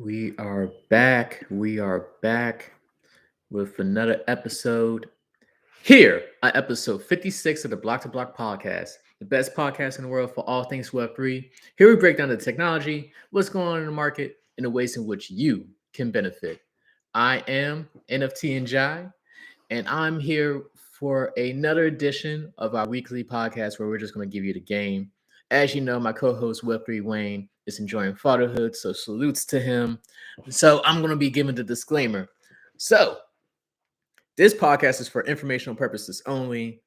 We are back. We are back with another episode here at episode 56 of the Block to Block podcast, the best podcast in the world for all things Web3. Here we break down the technology, what's going on in the market, and the ways in which you can benefit. I am NFT and Jai, and I'm here for another edition of our weekly podcast where we're just going to give you the game. As you know, my co-host Web3 Wayne is enjoying fatherhood, so salutes to him. So I'm going to be giving the disclaimer. So this podcast is for informational purposes only.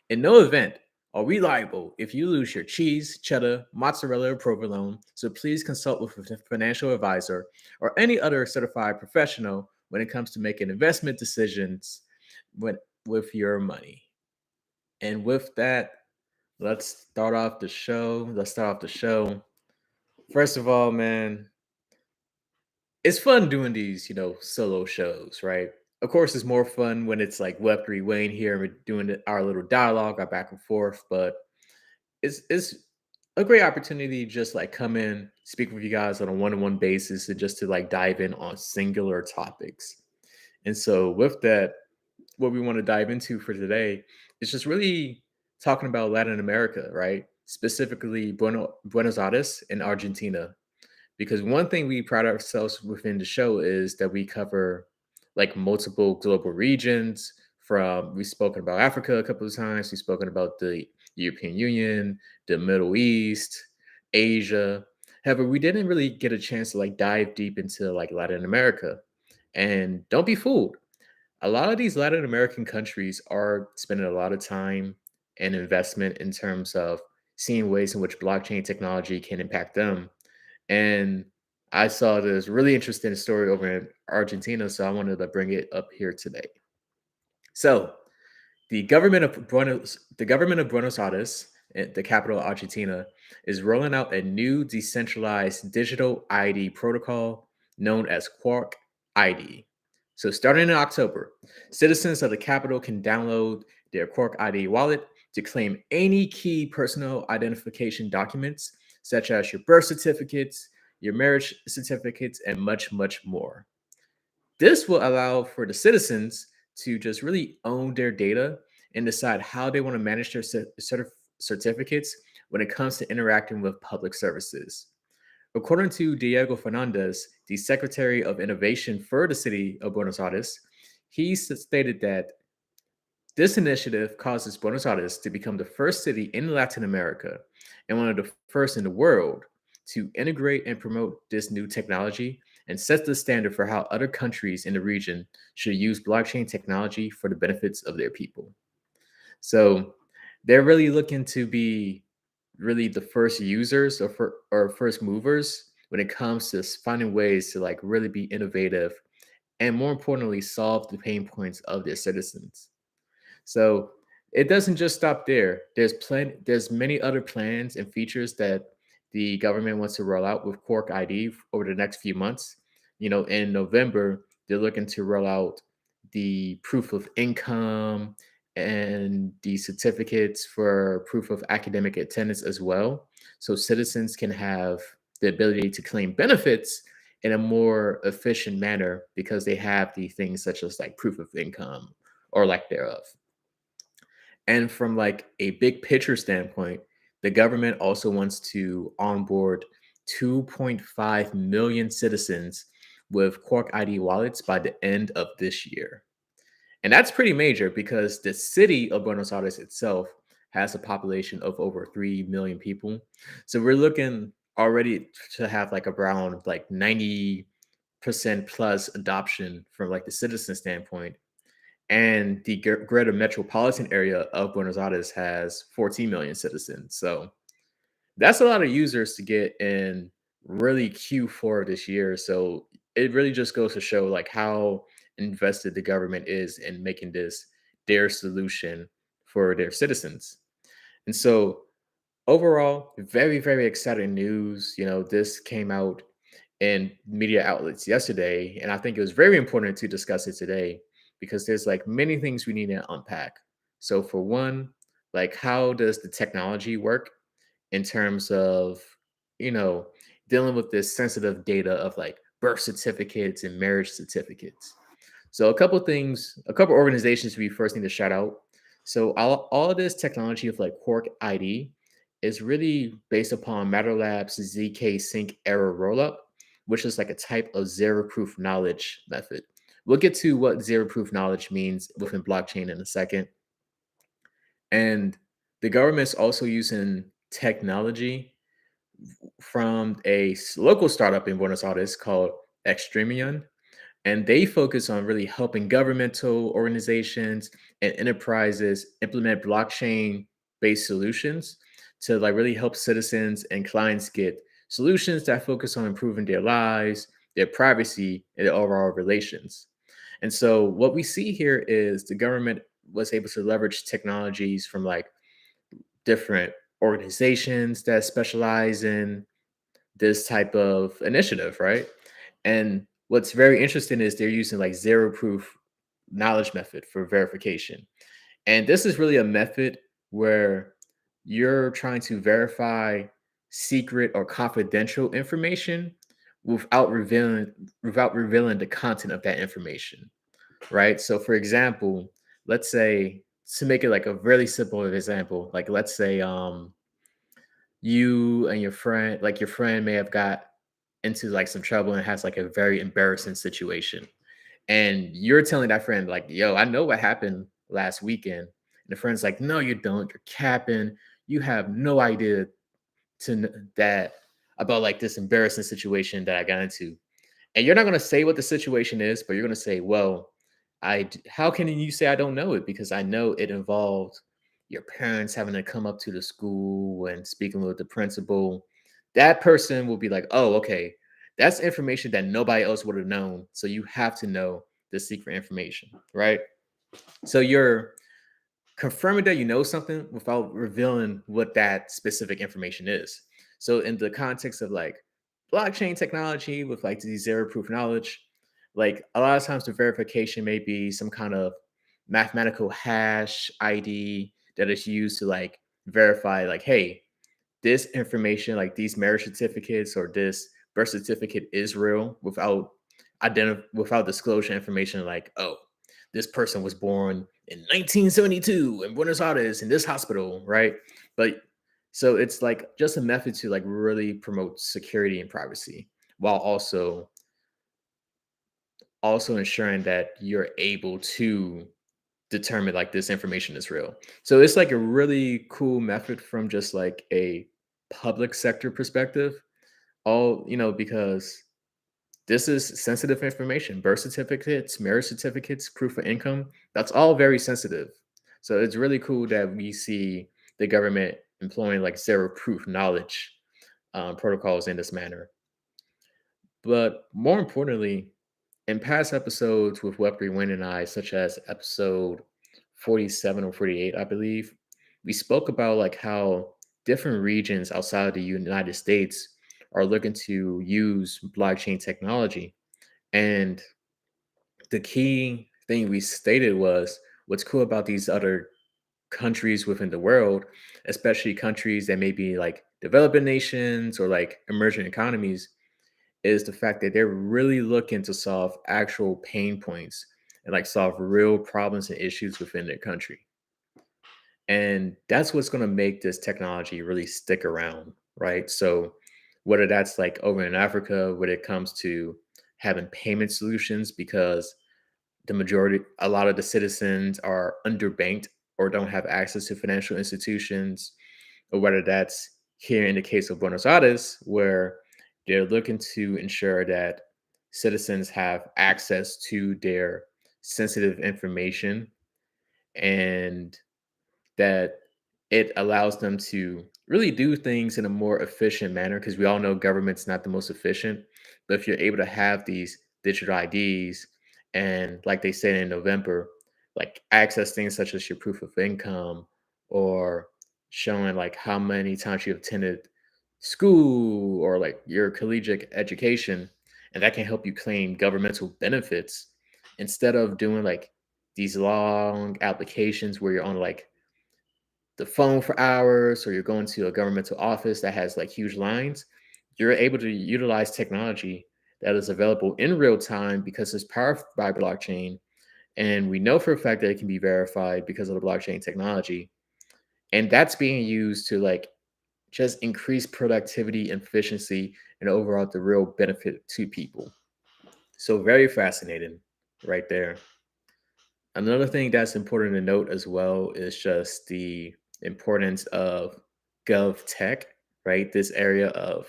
In no event are we liable if you lose your cheese, cheddar, mozzarella, or provolone. So please consult with a financial advisor or any other certified professional when it comes to making investment decisions with, with your money. And with that, let's start off the show. First of all, man, it's fun doing these, solo shows, right? Of course, it's more fun when it's like Web3 Wayne here and we're doing our little dialogue, our back and forth. But it's a great opportunity to just like come in, speak with you guys on a one-on-one basis, and just to like dive in on singular topics. And so, with that, what we want to dive into for today is just really talking about Latin America, right? Specifically, Buenos Aires and Argentina, because one thing we pride ourselves within the show is that we cover like multiple global regions. From we've spoken about Africa a couple of times, we've spoken about the European Union, the Middle East, Asia. However, we didn't really get a chance to like dive deep into like Latin America. And don't be fooled, a lot of these Latin American countries are spending a lot of time and investment in terms of seeing ways in which blockchain technology can impact them. And I saw this really interesting story over in Argentina, so I wanted to bring it up here today. So, the government of Buenos Aires, the capital of Argentina, is rolling out a new decentralized digital ID protocol known as QuarkID. So, starting in October, citizens of the capital can download their QuarkID wallet to claim any key personal identification documents, such as your birth certificates, your marriage certificates, and much, much more. This will allow for the citizens to just really own their data and decide how they want to manage their certificates when it comes to interacting with public services. According to Diego Fernandez, the Secretary of Innovation for the city of Buenos Aires, he stated that this initiative causes Buenos Aires to become the first city in Latin America and one of the first in the world to integrate and promote this new technology and sets the standard for how other countries in the region should use blockchain technology for the benefits of their people. So they're really looking to be really the first users or first movers when it comes to finding ways to like really be innovative and more importantly solve the pain points of their citizens. So it doesn't just stop there. There's many other plans and features that the government wants to roll out with Quark ID over the next few months. In November, they're looking to roll out the proof of income and the certificates for proof of academic attendance as well. So citizens can have the ability to claim benefits in a more efficient manner because they have the things such as like proof of income or lack thereof. And from like a big picture standpoint, the government also wants to onboard 2.5 million citizens with Quark ID wallets by the end of this year. And that's pretty major because the city of Buenos Aires itself has a population of over 3 million people. So we're looking already to have like around like 90% plus adoption from like the citizen standpoint, and the greater metropolitan area of Buenos Aires has 14 million citizens. So that's a lot of users to get in really Q4 this year. So it really just goes to show like how invested the government is in making this their solution for their citizens. And so overall, very, very exciting news. This came out in media outlets yesterday, and I think it was very important to discuss it today because there's like many things we need to unpack. So for one, like how does the technology work in terms of, you know, dealing with this sensitive data of like birth certificates and marriage certificates. So a couple organizations we first need to shout out. So all of this technology of like Quark ID is really based upon MatterLab's ZK sync error rollup, which is like a type of zero proof knowledge method. We'll get to what zero proof knowledge means within blockchain in a second. And the government's also using technology from local startup in Buenos Aires called Extremion, and they focus on really helping governmental organizations and enterprises implement blockchain based solutions to like really help citizens and clients get solutions that focus on improving their lives, their privacy, and their overall relations. And so what we see here is the government was able to leverage technologies from like different organizations that specialize in this type of initiative, right? And what's very interesting is they're using like zero proof knowledge method for verification. And this is really a method where you're trying to verify secret or confidential information without revealing the content of that information, right? So for example, let's say to make it like a really simple example, like let's say you and your friend may have got into like some trouble and has like a very embarrassing situation. And you're telling that friend, like, yo, I know what happened last weekend. And the friend's like, no, you don't. You're capping. You have no idea that about like this embarrassing situation that I got into. And you're not going to say what the situation is, but you're going to say, well, how can you say I don't know it? Because I know it involved your parents having to come up to the school and speaking with the principal. That person will be like, oh, okay, that's information that nobody else would have known. So you have to know the secret information, right? So you're confirming that you know something without revealing what that specific information is. So in the context of like blockchain technology with like these zero proof knowledge, like a lot of times the verification may be some kind of mathematical hash ID that is used to like verify like, hey, this information, like these marriage certificates or this birth certificate is real without disclosure information like, oh, this person was born in 1972 in Buenos Aires in this hospital, right? But so it's like just a method to like really promote security and privacy while also ensuring that you're able to determine like this information is real. So it's like a really cool method from just like a public sector perspective. Because this is sensitive information. Birth certificates, marriage certificates, proof of income, that's all very sensitive. So it's really cool that we see the government employing like zero proof knowledge protocols in this manner. But more importantly, in past episodes with Web3 Win and I, such as episode 47 or 48, I believe, we spoke about like how different regions outside of the United States are looking to use blockchain technology. And the key thing we stated was what's cool about these other countries within the world, especially countries that may be like developing nations or like emerging economies, is the fact that they're really looking to solve actual pain points and like solve real problems and issues within their country. And that's what's going to make this technology really stick around, right? So, whether that's like over in Africa, when it comes to having payment solutions, because a lot of the citizens are underbanked or don't have access to financial institutions, or whether that's here in the case of Buenos Aires, where they're looking to ensure that citizens have access to their sensitive information and that it allows them to really do things in a more efficient manner because we all know government's not the most efficient. But if you're able to have these digital IDs and, like they said in November, like access things such as your proof of income or showing like how many times you attended school or like your collegiate education, and that can help you claim governmental benefits instead of doing like these long applications where you're on like the phone for hours or you're going to a governmental office that has like huge lines. You're able to utilize technology that is available in real time because it's powered by blockchain. And we know for a fact that it can be verified because of the blockchain technology. And that's being used to like just increase productivity and efficiency and overall the real benefit to people. So very fascinating right there. Another thing that's important to note as well is just the importance of gov tech, right? This area of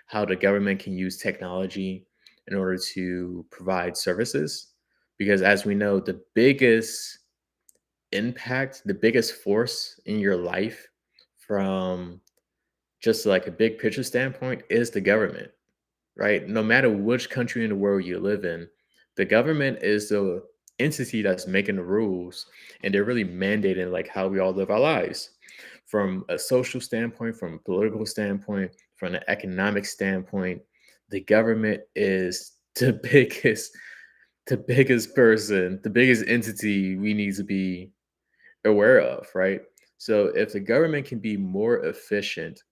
how the government can use technology in order to provide services. Because as we know, the biggest impact, the biggest force in your life from just like a big picture standpoint is the government, right? No matter which country in the world you live in, the government is the entity that's making the rules and they're really mandating like how we all live our lives from a social standpoint, from a political standpoint, from an economic standpoint. The government is the biggest person, the biggest entity we need to be aware of, right? So if the government can be more efficient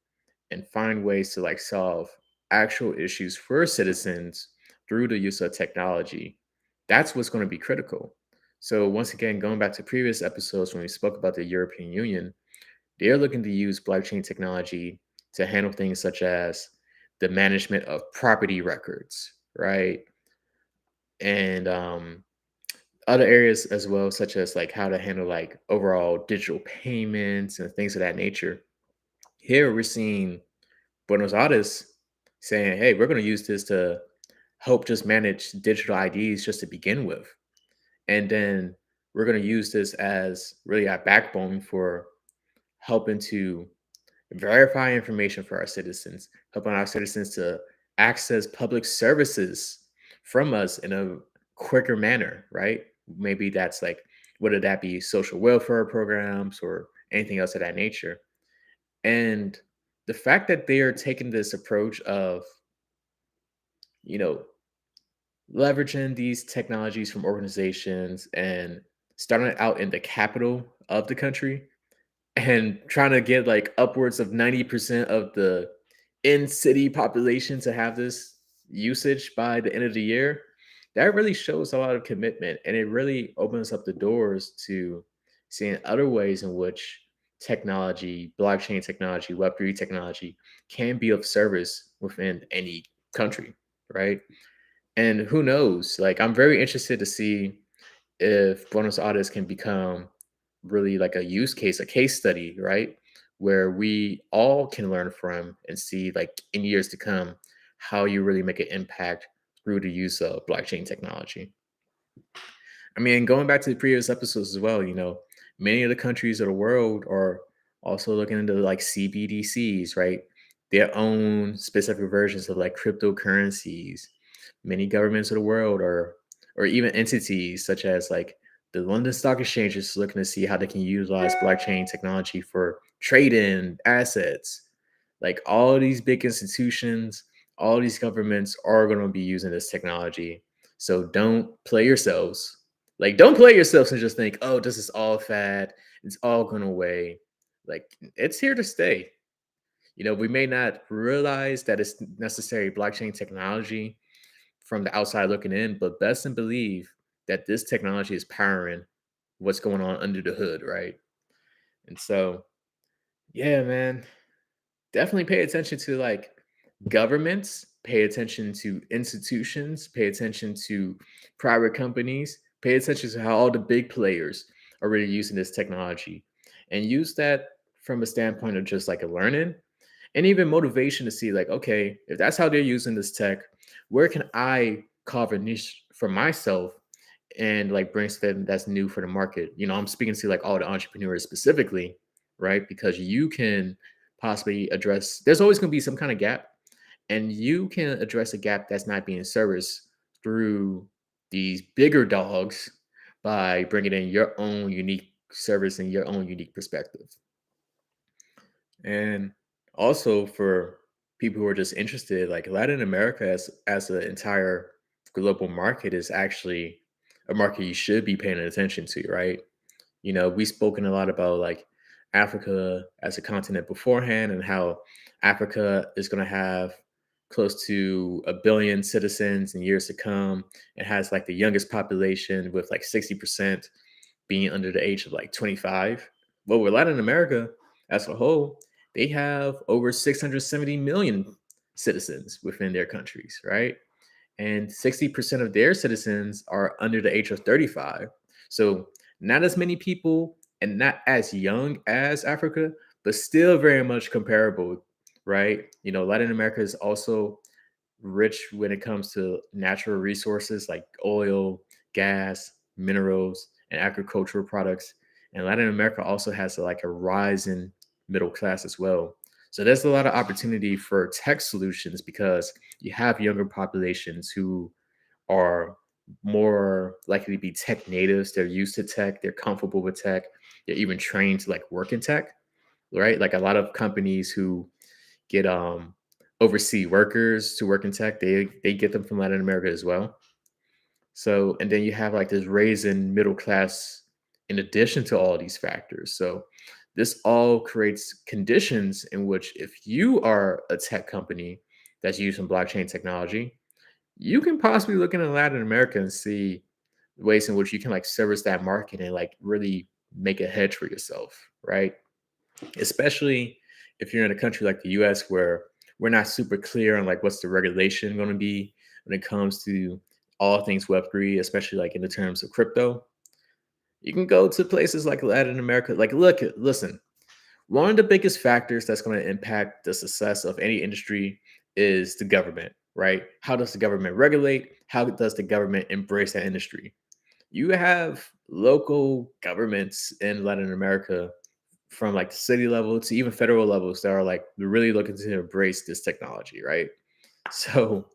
and find ways to like solve actual issues for citizens through the use of technology, that's what's going to be critical. So once again, going back to previous episodes when we spoke about the European Union, they're looking to use blockchain technology to handle things such as the management of property records, right? And other areas as well, such as like how to handle like overall digital payments and things of that nature. Here we're seeing Buenos Aires saying, hey, we're going to use this to help just manage digital IDs just to begin with. And then we're going to use this as really our backbone for helping to verify information for our citizens, helping our citizens to access public services from us in a quicker manner, right? Maybe that's like, whether that be social welfare programs or anything else of that nature. And the fact that they are taking this approach of, you know, leveraging these technologies from organizations and starting out in the capital of the country and trying to get like upwards of 90% of the in city population to have this usage by the end of the year, that really shows a lot of commitment and it really opens up the doors to seeing other ways in which technology, blockchain technology, Web3 technology can be of service within any country, right? And who knows? Like, I'm very interested to see if Buenos Aires can become really like a use case, a case study, right? Where we all can learn from and see, like, in years to come, how you really make an impact through the use of blockchain technology. I mean, going back to the previous episodes as well, many of the countries of the world are also looking into like CBDCs, right? Their own specific versions of like cryptocurrencies. Many governments of the world or even entities such as like the London Stock Exchange is looking to see how they can utilize blockchain technology for trading assets. Like all these big institutions, all these governments are going to be using this technology. So don't play yourselves. Like, don't play yourselves and just think, oh, this is all fad. It's all going away. Like, it's here to stay. We may not realize that it's necessary blockchain technology from the outside looking in, but best and believe that this technology is powering what's going on under the hood, right? And so, yeah, man, definitely pay attention to like governments, pay attention to institutions, pay attention to private companies, pay attention to how all the big players are really using this technology and use that from a standpoint of just like a learning and even motivation to see like, okay, if that's how they're using this tech, where can I carve a niche for myself and like bring something that's new for the market? I'm speaking to like all the entrepreneurs specifically, right? Because you can possibly address, there's always going to be some kind of gap, and you can address a gap that's not being serviced through these bigger dogs by bringing in your own unique service and your own unique perspective. And also for people who are just interested, like Latin America as an entire global market is actually a market you should be paying attention to, right? We've spoken a lot about like Africa as a continent beforehand and how Africa is going to have close to a billion citizens in years to come. It has like the youngest population with like 60% being under the age of like 25. Well, with Latin America as a whole, they have over 670 million citizens within their countries, right? And 60% of their citizens are under the age of 35. So, not as many people and not as young as Africa, but still very much comparable, right? Latin America is also rich when it comes to natural resources like oil, gas, minerals, and agricultural products. And Latin America also has like a rising middle class as well. So there's a lot of opportunity for tech solutions because you have younger populations who are more likely to be tech natives. They're used to tech, they're comfortable with tech, they're even trained to like work in tech, right? Like a lot of companies who get oversee workers to work in tech, they get them from Latin America as well. So, and then you have like this raising middle class in addition to all these factors. So, this all creates conditions in which if you are a tech company that's using blockchain technology, you can possibly look into Latin America and see ways in which you can like service that market and like really make a hedge for yourself, right? Especially if you're in a country like the US where we're not super clear on like what's the regulation going to be when it comes to all things Web3, especially like in the terms of crypto. You can go to places like Latin America. Like, listen, one of the biggest factors that's going to impact the success of any industry is the government, right? How does the government regulate? How does the government embrace that industry? You have local governments in Latin America from like the city level to even federal levels that are like really looking to embrace this technology, right? So,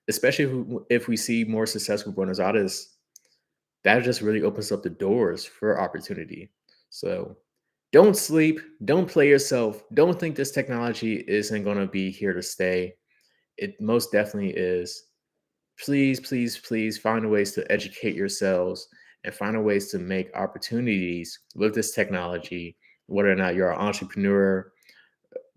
especially if we see more success with Buenos Aires, that just really opens up the doors for opportunity. So, don't sleep, don't play yourself, don't think this technology isn't going to be here to stay. It most definitely is. Please, please, please find ways to educate yourselves and find ways to make opportunities with this technology, whether or not you're an entrepreneur,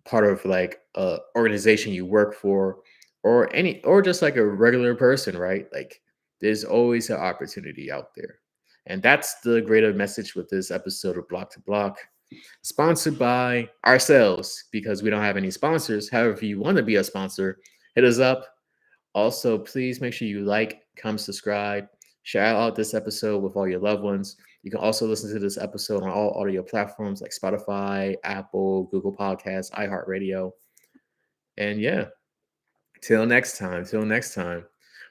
part of like a organization you work for, or just like a regular person, right? Like there's always an opportunity out there. And that's the greater message with this episode of Block to Block, sponsored by ourselves because we don't have any sponsors. However, if you want to be a sponsor, hit us up. Also, please make sure you like, comment, subscribe, share out this episode with all your loved ones. You can also listen to this episode on all audio platforms like Spotify, Apple, Google Podcasts, iHeartRadio. And yeah, till next time, till next time.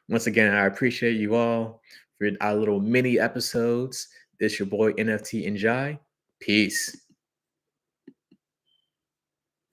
Once again, I appreciate you all for our little mini episodes. This your boy NFT and Jai. Peace.